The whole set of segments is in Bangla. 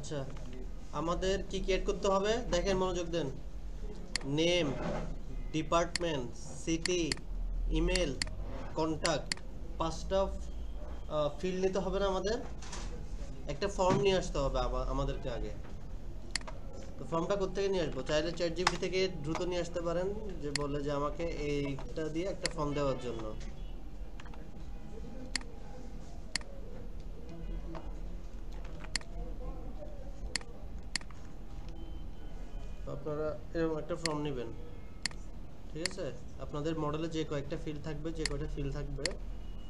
আচ্ছা, আমাদের কি কি অ্যাড করতে হবে দেখেন, মনোযোগ দেন। Name, department, city, email, contact, 5টা ফিল্ড নিতে হবে না আমাদের? একটা ফর্ম নিয়ে আসতে হবে আমাদেরকে আগে। তো ফর্মটা কোত্থেকে নিয়ে আসবো? চাইলে চ্যাটজিপিটি থেকে দ্রুত নিয়ে আসতে পারেন, যে বলে যে আমাকে এইটা দিয়ে একটা ফর্ম দেওয়ার জন্য। তো আপনারা এরকম একটা ফর্ম নেবেন, ঠিক আছে? আপনাদের মডেলে যে কয়েকটা ফিল্ড থাকবে, যে কয়টা ফিল্ড থাকবে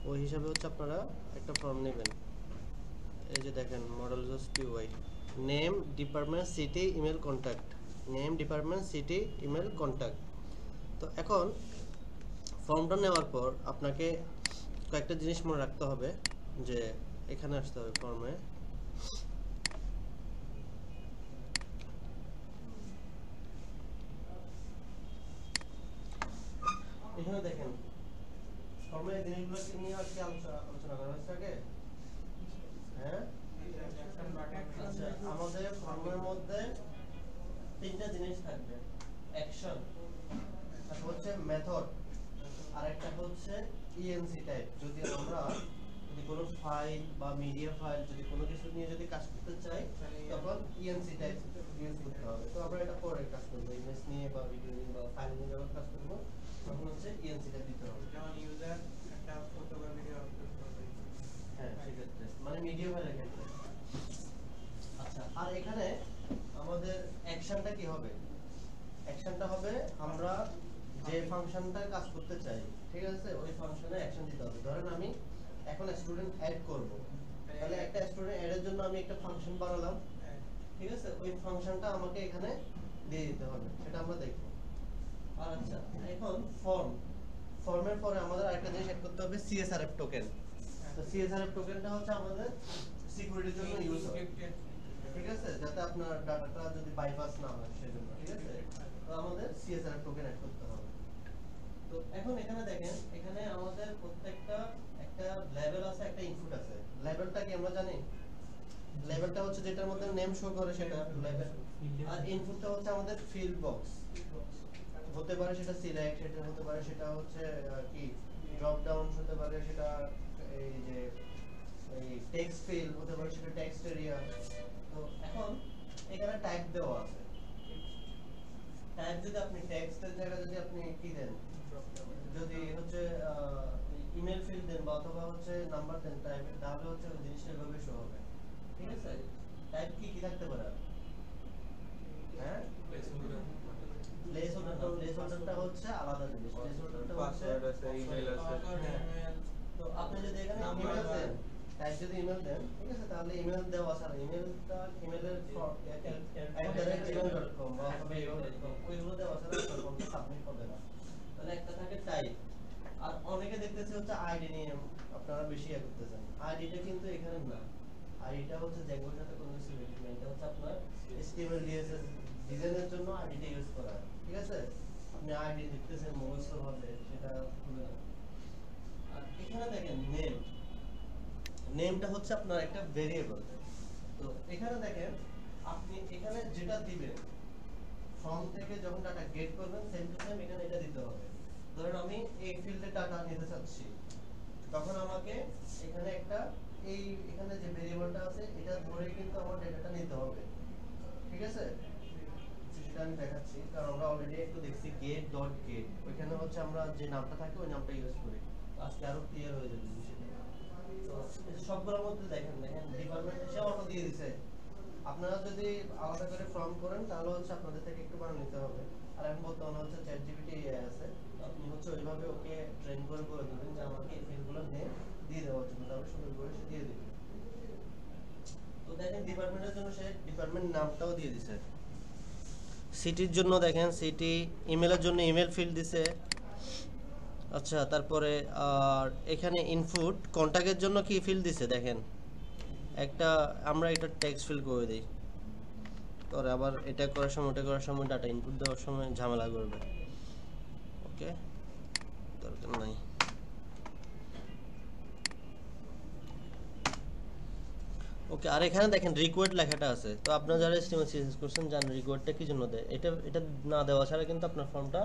ওই হিসাবে হচ্ছে আপনারা একটা ফর্ম নেবেন। এই যে দেখেন, model just PY, name, department, city, email, contact. Name, department, city, email, contact. তো এখন ফর্মটা নেওয়ার পর আপনাকে কয়েকটা জিনিস মনে রাখতে হবে, যে এখানে আসতে হবে ফর্মে। এখানে দেখেন, ফর্মে এই জিনিসগুলোকে নিয়ে আর কি আলোচনা করা হচ্ছে আগে। হ্যাঁ, আচ্ছা, আমাদের ফর্মের মধ্যে 3টা জিনিস থাকবে: অ্যাকশন, তারপর হচ্ছে মেথড, আর একটা হচ্ছে ইএনসি টাইপ। যদি আমরা কোনো ফাইল বা মিডিয়া ফাইল যদি কোনো কিছু নিয়ে যদি কাজ করতে চাই, তখন ইএনসি টাইপ ইউজ করতে হবে। তো আমরা এটা পরে কাজ করবো, ইমেজ নিয়ে বা ভিডিও নিয়ে বা ফাইল নিয়ে যখন কাজ করবো তখন হচ্ছে ইএনসি টাইপ দিতে হবে। যেমন ইউজার একটা ফটো বা ভিডিও আপলোড করবে, হ্যাঁ, সেক্ষেত্রে মানে মিডিয়া ফাইলের ক্ষেত্রে। আচ্ছা, আর এখানে আমাদের অ্যাকশনটা কি হবে? অ্যাকশনটা হবে আমরা যে ফাংশনটা কাজ করতে চাই, ঠিক আছে, ওই ফাংশনে অ্যাকশন দিতে হবে। ধরেন আমি এখন স্টুডেন্ট অ্যাড করব, তাহলে একটা স্টুডেন্ট অ্যাড এর জন্য আমি একটা ফাংশন বানালাম, ঠিক আছে? ওই ফাংশনটা আমাকে এখানে দিয়ে দিতে হবে, সেটা আমরা দেখব। আর আচ্ছা, এখন ফর্মের পরে আমাদের আরেকটা জিনিস অ্যাড করতে হবে, সিএসআরএফ টোকেন। তো সিএসআরএফ টোকেনটা হচ্ছে আমাদের সিকিউরিটির জন্য ইউজ হয়, ঠিক আছে, যাতে আপনার ডাটাটা যদি বাইপাস না হয় সেজন্য, ঠিক আছে? তো আমাদের সিএসআর টোকেন অ্যাড করতে হবে। তো এখন এখানে দেখেন, এখানে আমাদের প্রত্যেকটা একটা লেভেল আছে, একটা ইনপুট আছে। লেভেলটা কি আমরা জানি? লেভেলটা হচ্ছে যেটার মধ্যে নেম শো করে সেটা লেভেল, আর ইনপুটটা হচ্ছে আমাদের ফিল্ড বক্স। হতে পারে সেটা সিলেক্ট, সেটা হতে পারে সেটা হচ্ছে কি ড্রপ ডাউন, হতে পারে সেটা এই যে এই টেক্সট ফিল্ড, হতে পারে সেটা টেক্সট এরিয়া। তো এখন এখানে টাইপ দেওয়া আছে। টাইপ যদি আপনি টেক্সটের জায়গায় যদি আপনি কি দেন, যদি হচ্ছে ইমেল ফিল্ড দেন বা অথবা হচ্ছে নাম্বার দেন টাইপে, তাহলে হচ্ছে ওই জিনিসটা এভাবে শো হবে, ঠিক আছে? টাইপ কি কি থাকতে পারে? হ্যাঁ, প্লেসহোল্ডারটা হচ্ছে আলাদা জিনিস। প্লেসহোল্ডারটা হচ্ছে ইমেল আছে। তো আপনি যদি এখানে ইমেল দেন, টাইপ যদি ইমেল দেন, ঠিক আছে, তাহলে ইমেল দেওয়া ছাড়া ইমেলটা ইমেলের @gmail.com বা অথবা email.com ওইগুলো দেওয়া ছাড়া আপনার ফর্মটা সাবমিট হবে না। তাহলে একটা থাকে টাইপ, আর অনেকে দেখতেছে হচ্ছে আইডি নিয়ে আপনারা বেশি ইয়ে করতেছেন। আইডিটা কিন্তু এখানে না, আইডিটা হচ্ছে জ্যাঙ্গোর সাথে কোনো কিছু রিলেটেড না। এটা হচ্ছে আপনার HTML CSS ডিজাইনের জন্য আইডিটা ইউজ করা হয়, ঠিক আছে? আপনি আইডি লিখতেছেন মুখস্থ ভাবে, সেটা হবে না। আর এখানে দেখেন নেম, নেমটা হচ্ছে আপনার একটা ভেরিয়েবল। তো এখানে দেখেন, আপনি এখানে যেটা দিবেন ফর্ম থেকে যখন ডাটা গেট করবেন, সেম টু সেম এখানে এটা দিতে হবে। ধরেন আমি এই ফিল্ডে ডাটা নিতে চাচ্ছি, তখন আমাকে এখানে একটা এখানে যে ভেরিয়েবলটা আছে এটা ধরে কিন্তু আমার ডেটাটা নিতে হবে, ঠিক আছে? সেটা আমি দেখাচ্ছি, কারণ আমরা অলরেডি একটু দেখছি গেট ডট গেট, ওইখানে হচ্ছে আমরা যে নামটা থাকে ওই নামটা ইউজ করি। আজকে আরো ক্লিয়ার হয়ে যাবে বিষয়টা। তো সবগুলোর মধ্যে দেখেন ডিপার্টমেন্ট এসে অটো দিয়ে দিছে। আপনারা যদি আলাদা করে ফর্ম করেন তাহলে হচ্ছে আপনাদের থেকে একটু বানানো নিতে হবে। আর এখন বর্তমানে হচ্ছে চ্যাটজিপিটি এআই আছে, আপনি হচ্ছে ওইভাবে ওকে ট্রেন করে দিবেন যে আমাকে এই ফিল্ডগুলো নিয়ে দিয়ে দেওয়ার জন্য, তাহলে সুন্দর করে সে দিয়ে দিবে। তো দেখেন ডিপার্টমেন্টের জন্য সে ডিপার্টমেন্ট নামটাও দিয়ে দিছে। সিটির জন্য দেখেন সিটি, ইমেলের জন্য ইমেল ফিল্ড দিছে। আচ্ছা, তারপরে আর এখানে ইনপুট কন্টাক্টের জন্য কি ফিল্ড দিছে দেখেন একটা, আমরা এটা টেক্সট ফিল করে দিই, পরে আবার এটা করার সময় ওটা করার সময় ডাটা ইনপুট দেওয়ার সময় ঝামেলা করবে। ওকে, দরকার নাই। ওকে, আর এখানে দেখেন রিকোয়ার্ড লেখাটা আছে। তো আপনারা যারা HTML CSS করছেন জানেন রিকোয়ার্ডটা কি জন্য দেয়। এটা না দেওয়া ছাড়া কিন্তু আপনার ফর্মটা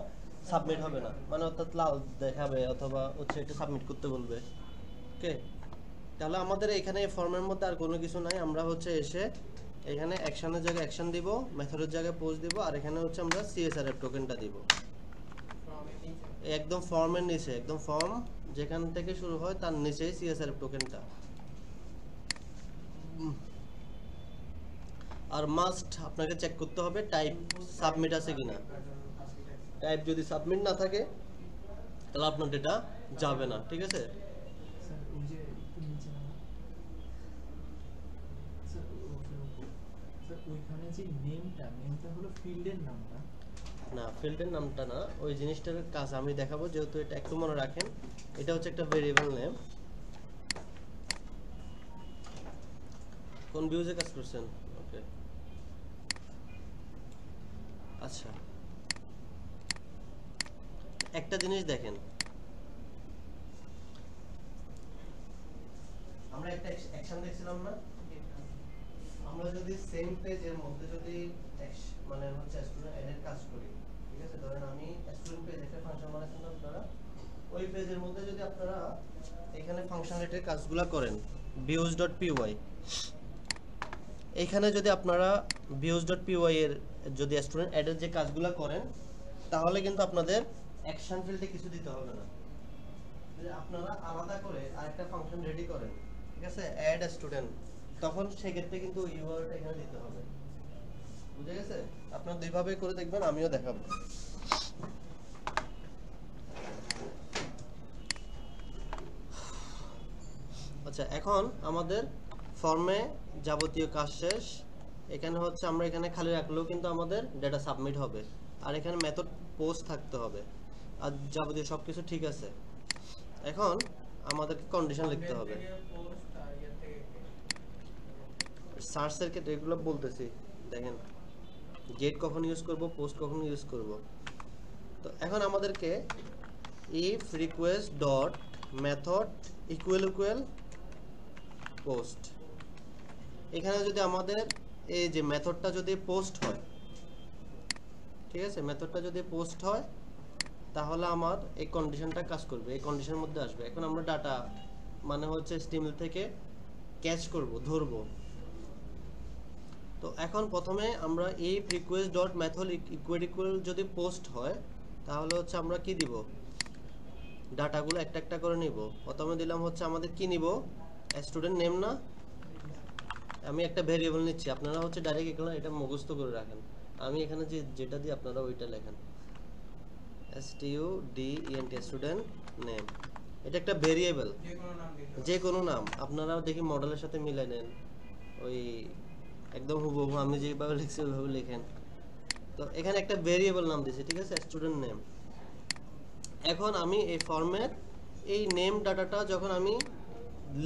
সাবমিট হবে না, মানে অর্থাৎ লাল দেখাবে অথবা হচ্ছে এটা সাবমিট করতে বলবে। ওকে, তাহলে আমাদের এখানে এই ফর্মের মধ্যে আর কোনো কিছু নাই। আমরা হচ্ছে এসে এখানে অ্যাকশনের জায়গায় অ্যাকশন দিব, মেথডের জায়গায় পোস্ট দিব, আর এখানে হচ্ছে আমরা CSR এর টোকেনটা দিব একদম ফর্মের নিচে, একদম ফর্ম যেখান থেকে শুরু হয় তার নিচেই CSR এর টোকেনটা। আর মাস্ট আপনাকে চেক করতে হবে টাইপ সাবমিট আছে কিনা। টাইপ যদি সাবমিট না থাকে তাহলে আপনার ডেটা যাবে না, ঠিক আছে। স্যার ওই যে একটু নিচে নামা। স্যার স্যার ওইখানে যে নেমটা হলো ফিল্ডের নামটা। না, ফিল্ডের নামটা না, ওই জিনিসটার কাজ আমি দেখাবো, যেহেতু এটা একটু মনে রাখেন। এটা হচ্ছে একটা ভেরিয়েবল নেম। কোন ভিউজে কাজ করছেন? ওকে, আচ্ছা একটা জিনিস দেখেন, আমরা একটা অ্যাকশন দেখছিলাম না, আমরা যদি সেম পেজের মধ্যে যদি মানে হচ্ছে স্টুডেন্ট এডের কাজ করি, ঠিক আছে, ধরেন আমি স্টুডেন্ট পেজ একটা ফাংশন বানাচ্ছেন আপনারা, ওই পেজের মধ্যে যদি আপনারা এখানে ফাংশনালিটির কাজগুলো করেন views.py, এখানে যদি আপনারা views.py এর যদি স্টুডেন্ট এডের যে কাজগুলো করেন, তাহলে কিন্তু আপনাদের অ্যাকশন ফিল্ডে কিছু দিতে হবে না। যদি আপনারা আলাদা করে আরেকটা ফাংশন রেডি করেন, ঠিক আছে, অ্যাড স্টুডেন্ট, তখন সেক্ষেত্রে কিন্তু ইউআরটা এখানে দিতে হবে। বুঝে গেছে? আপনারা দুইভাবে করে দেখবেন, আমিও দেখাবো। আচ্ছা, এখন আমাদের ফর্মে যাবতীয় কাজ শেষ। এখানে হচ্ছে আমরা এখানে খালি রাখলেও কিন্তু আমাদের ডেটা সাবমিট হবে, আর এখানে মেথড পোস্ট থাকতে হবে, আর যাবতীয় সবকিছু ঠিক আছে। এখন আমাদেরকে কন্ডিশন লিখতে হবে। সার্চের ক্ষেত্রে এগুলো বলতেছি, দেখেন গেট কখন ইউজ করব, পোস্ট কখন ইউজ করব। তো এখন আমাদেরকে if request dot method equal equal post, এখানে যদি আমাদের এই যে মেথডটা যদি পোস্ট হয়, ঠিক আছে, মেথডটা যদি পোস্ট হয় তাহলে আমার এই কন্ডিশনটা কাজ করবে, এই কন্ডিশনের মধ্যে আসবে। এখন আমরা ডাটা মানে হচ্ছে HTML থেকে ক্যাচ করব, ধরবো। তো এখন প্রথমে আমরা এই request dot method equal equal যদি পোস্ট হয় তাহলে হচ্ছে আমরা কি দিব, ডাটাগুলো একটা একটা করে নিব। প্রথমে দিলাম হচ্ছে আমাদের কি নিব, স্টুডেন্ট নেম না, আমি একটা ভেরিয়েবল নিচ্ছি, আপনারা হচ্ছে ডাইরেক্ট এখানে এটা মুখস্থ করে রাখেন। আমি এখানে যেটা দিই আপনারা ওইটা লেখেন, student স্টুডেন্ট নেম, এটা একটা ভেরিয়েবল, যে কোনো নাম আপনারা দেখি মডেলের সাথে মিলাই নেন, ওই একদম হুবহু আমি যেভাবে লিখছি ওইভাবে লিখেন। তো এখানে একটা ভেরিয়েবল নাম দিয়েছি, ঠিক আছে, স্টুডেন্ট নেম। এখন আমি এই ফর্মের এই নেম ডাটাটা যখন আমি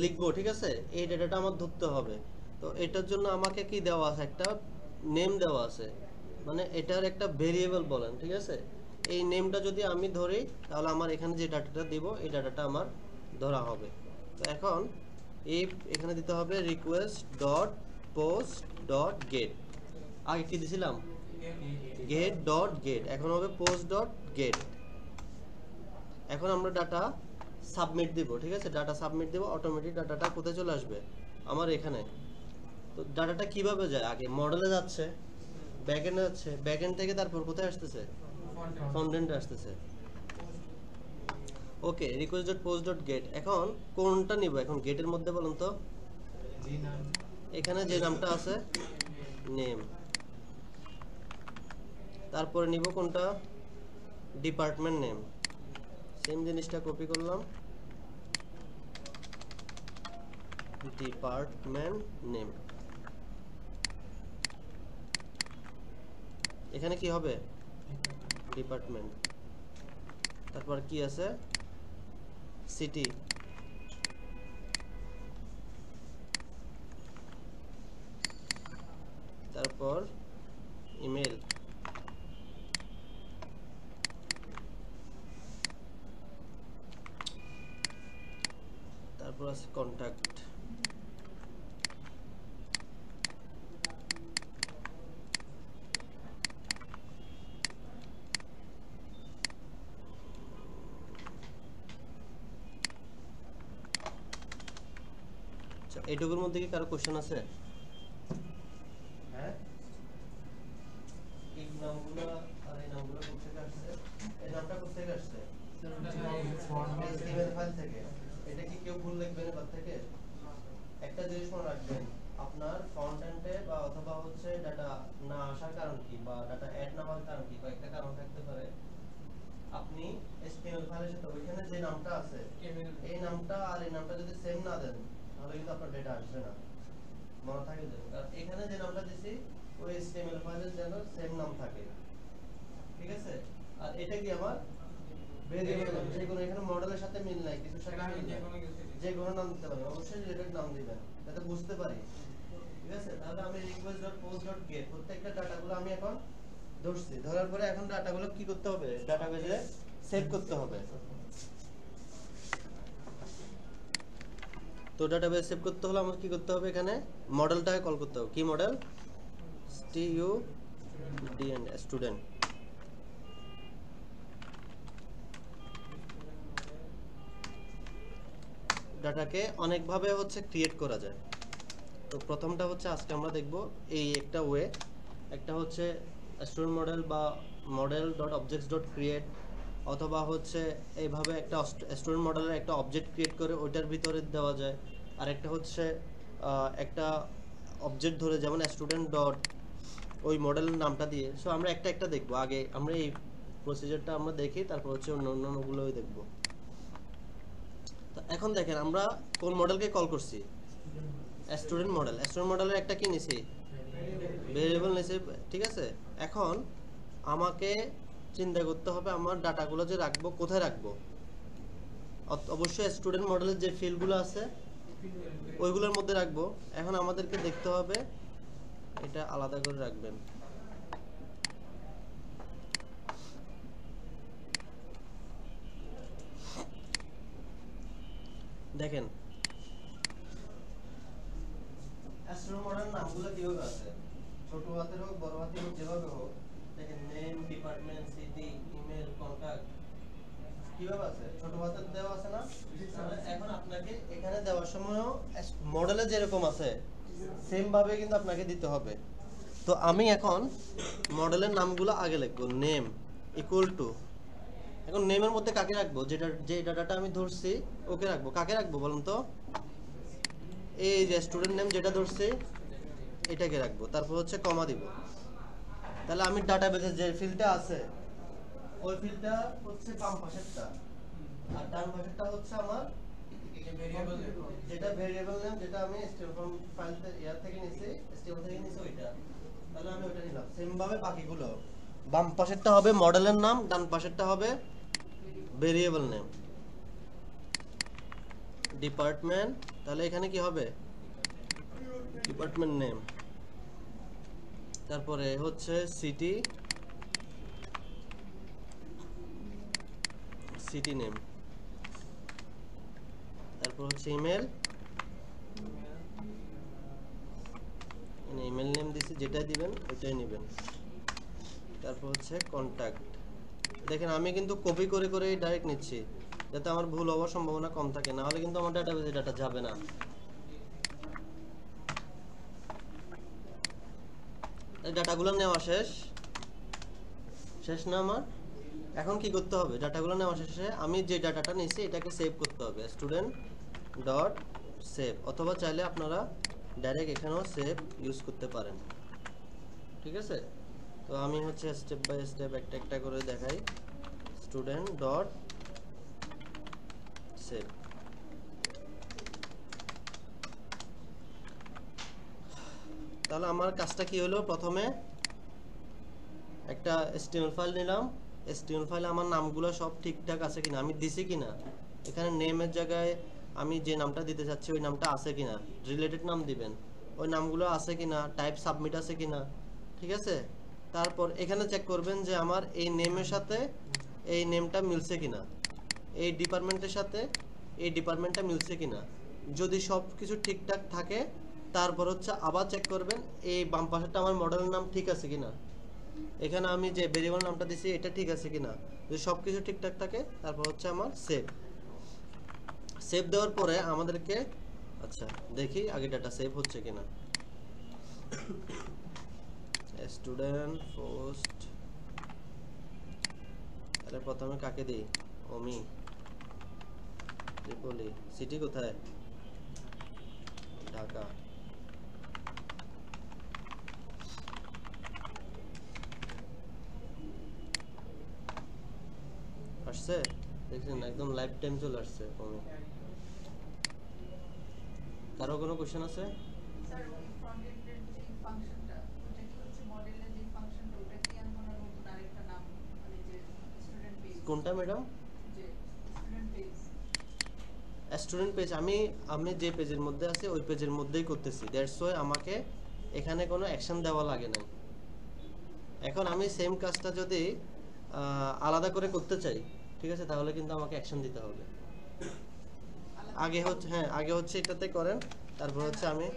লিখবো, ঠিক আছে, এই ডাটাটা আমার ধরতে হবে। তো এটার জন্য আমাকে কি দেওয়া আছে, একটা নেম দেওয়া আছে, মানে এটার একটা ভেরিয়েবল বলেন, ঠিক আছে। এই নেমটা যদি আমি ধরি তাহলে আমার এখানে যে ডাটাটা দিব এই ডাটাটা আমার ধরা হবে। তো এখন এখানে দিতে হবে request dot post dot gate, আগে কি দিছিলাম গেট ডট গেট, এখন হবে পোস্ট ডট গেট। এখন আমরা ডাটা সাবমিট দিব, ঠিক আছে, ডাটা সাবমিট দিব, অটোমেটিক ডাটাটা কোথায় চলে আসবে, আমার এখানে। তো ডাটাটা কিভাবে যায়, আগে মডেলে যাচ্ছে, ব্যাকএন্ডে যাচ্ছে, ব্যাকএন্ড থেকে তারপর কোথায় আসতেছে, ফ্রন্টএন্ডে আসতেছে। Okay, request dot post dot get, এখন কোনটা নিব, এখন গেটের মধ্যে বলুন তো, এখানে যে নামটা আছে নেম, তারপরে নিব কোনটা, ডিপার্টমেন্ট নেম, সেম জিনিসটা কপি করলাম, ডিপার্টমেন্ট নেম। এখানে কি হবে, ডিপার্টমেন্ট, তারপর কি আছে, সিটি, তারপর ইমেল, তারপর আছে কন্টাক্ট, আচ্ছা, এইটুকুর মধ্যে কি কারো কোশ্চেন আছে? হ্যাঁ, এই নামগুলো আর এই নামগুলো কোথা থেকে আসছে? এই নামটা কোথা থেকে আসছে? HTML ফাইল থেকে। এটা কি কেউ ভুল লিখবেন এবার থেকে? একটা জিনিস মনে রাখবেন, আপনার ফ্রন্ট এন্ডে বা অথবা হচ্ছে ডাটা না আসার কারণ কি বা ডাটা অ্যাড না হওয়ার কারণ কি, কয়েকটা কারণ থাকতে পারে। আপনি HTML ফাইলের সাথে ওইখানে যে নামটা আছে এই নামটা আর এই নামটা যদি সেম না দেন তাহলে কিন্তু আপনার ডেটা আসবে না, মনে থাকে যেন। কারণ এখানে যে নামটা দিছি ওই HTML ফাইলের যেন সেম নাম থাকে, ঠিক আছে? আর এটা কি আমার ভেরিয়েবল, যে কোনো এখানে মডেলের সাথে মিল নাই, কিছুর সাথে মিল নাই, যে কোনো নাম দিতে পারি, অবশ্যই রিলেটেড নাম দিবেন যাতে বুঝতে পারি, ঠিক আছে? তাহলে আমি request.post.get প্রত্যেকটা ডাটাগুলো আমি এখন ধরছি, ধরার পরে এখন ডাটাগুলো কি করতে হবে? ডাটাবেজে সেভ করতে হবে। তো ডাটাবেজ সেভ করতে হলে আমাকে কি করতে হবে? এখানে মডেলটাকে কল করতে হবে। কি মডেল? student student. ডাটাকে অনেকভাবে হচ্ছে ক্রিয়েট করা যায়। তো প্রথমটা হচ্ছে আজকে আমরা দেখব এই একটা ওয়ে, একটা হচ্ছে স্টুডেন্ট মডেল বা model.objects.create, অথবা হচ্ছে এইভাবে একটা স্টুডেন্ট মডেলের একটা অবজেক্ট ক্রিয়েট করে ওইটার ভিতরে দেওয়া যায়। আর একটা হচ্ছে একটা অবজেক্ট ধরে, যেমন স্টুডেন্ট ডট ওই মডেলের নামটা দিয়ে। সো আমরা একটা একটা দেখব, আগে আমরা এই প্রসিজারটা আমরা দেখি, তারপর হচ্ছে অন্যান্যগুলোই দেখব। তো এখন দেখেন আমরা কোন মডেলকে কল করছি? Student model. স্টুডেন্ট মডেলের একটা কি নিছি? ভেরিয়েবল নিছি, ঠিক আছে? এখন আমাকে চিন্তা করতে হবে আমার ডাটাগুলো যে রাখবো কোথায় রাখবো। অবশ্যই স্টুডেন্ট মডেলের যে ফিল্ডগুলো আছে ওইগুলোর মধ্যে রাখবো। এখন আমাদেরকে দেখতে হবে এটা আলাদা করে রাখবেন। দেখেন স্টুডেন্ট মডেল নামগুলো কিভাবে আছে, ছোট হাতের হোক বড় হাতের হোক যেভাবে হোক। দেখেন name, department, city, email, contact কিভাবে আছে? ছোট হাতের দেওয়া আছে না? এখন আপনাকে এখানে দেওয়ার সময়ও মডেলে যেরকম আছে সেম ভাবে কিন্তু আপনাকে দিতে হবে। তো আমি এখন মডেলের নামগুলো আগে লিখবো। নেম ইকুয়াল টু, এখন নেমের মধ্যে কাকে রাখবো? যে ডাটাটা আমি ধরছি ওকে রাখবো। কাকে রাখবো বলুন তো? এই যে স্টুডেন্ট নেম যেটা ধরছি এটাকে রাখবো, তারপর হচ্ছে কমা দিব। তাহলে আমি ডাটাবেজে যে ফিল্ডটা আছে ওই ফিল্ডটা হচ্ছে বাম পাশেরটা, আর ডান পাশেরটা হচ্ছে আমার যেটা ভেরিয়েবল নেম, যেটা আমি HTML ফাইল থেকে নিছি, HTML থেকে নিছি ওইটা। তাহলে আমি ওইটা নিলাম। সেম ভাবে বাকিগুলো, বাম পাশেরটা হবে মডেলের নাম, ডান পাশেরটা হবে ভেরিয়েবল নেম। ডিপার্টমেন্ট, তাহলে এখানে কি হবে? Department name. তারপরে হচ্ছে সিটি, সিটি নেম। তারপর হচ্ছে ইমেল, ইমেল নেম দিছি, যেটাই দিবেন ওইটাই নেবেন। তারপর হচ্ছে কন্টাক্ট। দেখেন আমি কিন্তু কপি করে করে ডাইরেক্ট নিচ্ছি যাতে আমার ভুল হওয়ার সম্ভাবনা কম থাকে, না হলে কিন্তু আমার ডাটাবেজে ডাটা যাবে না। এই ডাটাগুলো নেওয়া শেষ না আমার? এখন কি করতে হবে? ডাটাগুলো নেওয়া শেষে আমি যে ডাটাটা নিয়েছি এটাকে সেভ করতে হবে। স্টুডেন্ট ডট সেভ, অথবা চাইলে আপনারা ডাইরেক্ট এখানেও সেভ ইউজ করতে পারেন, ঠিক আছে? তো আমি হচ্ছে স্টেপ বাই স্টেপ একটা একটা করে দেখাই। Student dot save. তাহলে আমার কাজটা কি হলো? প্রথমে একটা HTML ফাইল নিলাম। HTML ফাইলে আমার নামগুলো সব ঠিকঠাক আছে কিনা, আমি দিছি কিনা, এখানে নেমের জায়গায় আমি যে নামটা দিতে চাচ্ছি ওই নামটা আছে কিনা, রিলেটেড নাম দিবেন, ওই নামগুলো আছে কিনা, টাইপ সাবমিট আছে কিনা, ঠিক আছে? তারপর এখানে চেক করবেন যে আমার এই নেমের সাথে এই নেমটা মিলছে কিনা, এই ডিপার্টমেন্টের সাথে এই ডিপার্টমেন্টটা মিলছে কিনা। যদি সব কিছু ঠিকঠাক থাকে তারপর হচ্ছে আবার চেক করবেন এই বাম পাশেরটা আমার মডেলের নাম ঠিক আছে কিনা, এখানে আমি যে ভেরিয়েবল নামটা দিছি এটা ঠিক আছে কিনা। যদি সব কিছু ঠিকঠাক থাকে তারপর হচ্ছে আমার সেভ দেওয়ার পরে আমাদেরকে আচ্ছা দেখি আগে ডাটা সেভ হচ্ছে কিনা। স্টুডেন্ট পোস্ট, আরে প্রথমে কাকে দিই? অমি ত্রিপলি। সিটি কোথায়? ঢাকা। আসছে দেখছেন, একদম লাইফ টাইম চলে আসছে অমি। কারো কোনো কোশ্চেন আছে? স্যার ওই ফ্রন্ট এন্ডের যে ফাংশনটা, ওটা কি হচ্ছে মডেলের যে ফাংশনটা, ওটা কি আর কোনো নতুন আরেকটা নাম, মানে যে স্টুডেন্ট পেজ? কোনটা ম্যাডাম? যে স্টুডেন্ট পেজ। স্টুডেন্ট পেজ আমি যে পেজের মধ্যে আছি ওই পেজের মধ্যেই করতেছি, দ্যাটস ওয়াই আমাকে এখানে কোনো অ্যাকশন দেওয়া লাগে না। এখন আমি সেম কাজটা যদি আলাদা করে করতে চাই, ঠিক আছে, তাহলে কিন্তু আমাকে অ্যাকশন দিতে হবে। আগে হচ্ছে, হ্যাঁ আগে হচ্ছে এটাতে করেন, তারপর হচ্ছে আমি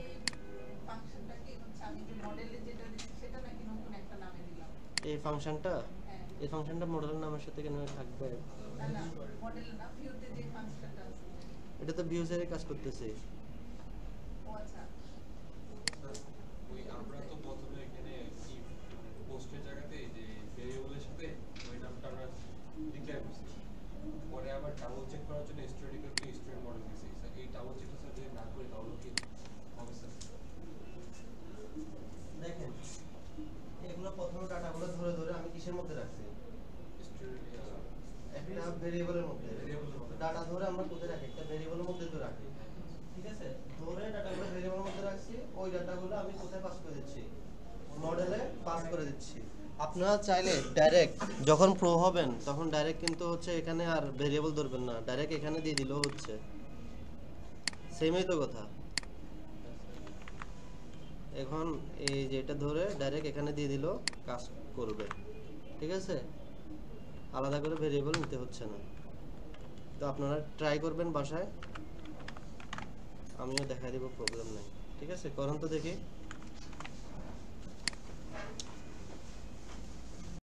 ফাংশনটা কি হচ্ছে আমি যে মডেলে যেটা দিচ্ছি সেটা নাকি নতুন একটা নামে দিলাম? এই ফাংশনটা, হ্যাঁ। এই ফাংশনটা মডেলের নামের সাথে কেন থাকবে? না না, মডেল না, ভিউতে যে ফাংশনটা আছে। এটা তো ভিউজের কাজ করতেছি। ও আচ্ছা। ওই আমরা তো প্রথমে এখানে কি পোস্টের জায়গাতে যে ভেরিয়েবলের সাথে ওই নামটা আমরা ডিক্লেয়ার করছি, পরে আবার ডাবল চেক করার জন্য স্টুডেন্টকে স্টুডেন্ট মডেল দিছি। স্যার এই ডাবল চেকটা স্যার যদি না করি তাহলে কি হবে স্যার? দেখেন এগুলো প্রথম ডাটাগুলো ধরে ধরে আমি কিসের মধ্যে রাখছি? একটা ভেরিয়েবলের মধ্যে। ডাটা ধরে আমরা কোথায় রাখি? একটা ভেরিয়েবলের মধ্যে তো রাখি, ঠিক আছে? ধরে ডাটাগুলো ভেরিয়েবলের মধ্যে রাখছি, ওই ডাটাগুলো আমি কোথায় পাস করে দিচ্ছি? মডেলে পাস করে দিচ্ছি। আপনারা চাইলে ডাইরেক্ট যখন প্রো হবেন তখন ডাইরেক্ট কিন্তু হচ্ছে এখানে আর ভেরিয়েবল ধরবেন না, ডাইরেক্ট এখানে দিয়ে দিলেও হচ্ছে, সেমই তো কথা। এখন এই যেটা ধরে ডাইরেক্ট এখানে দিয়ে দিলেও কাজ করবে, ঠিক আছে? আলাদা করে ভেরিয়েবল নিতে হচ্ছে না। তো আপনারা ট্রাই করবেন বাসায়, আমিও দেখা দিব, প্রবলেম নাই, ঠিক আছে? করুন তো দেখি।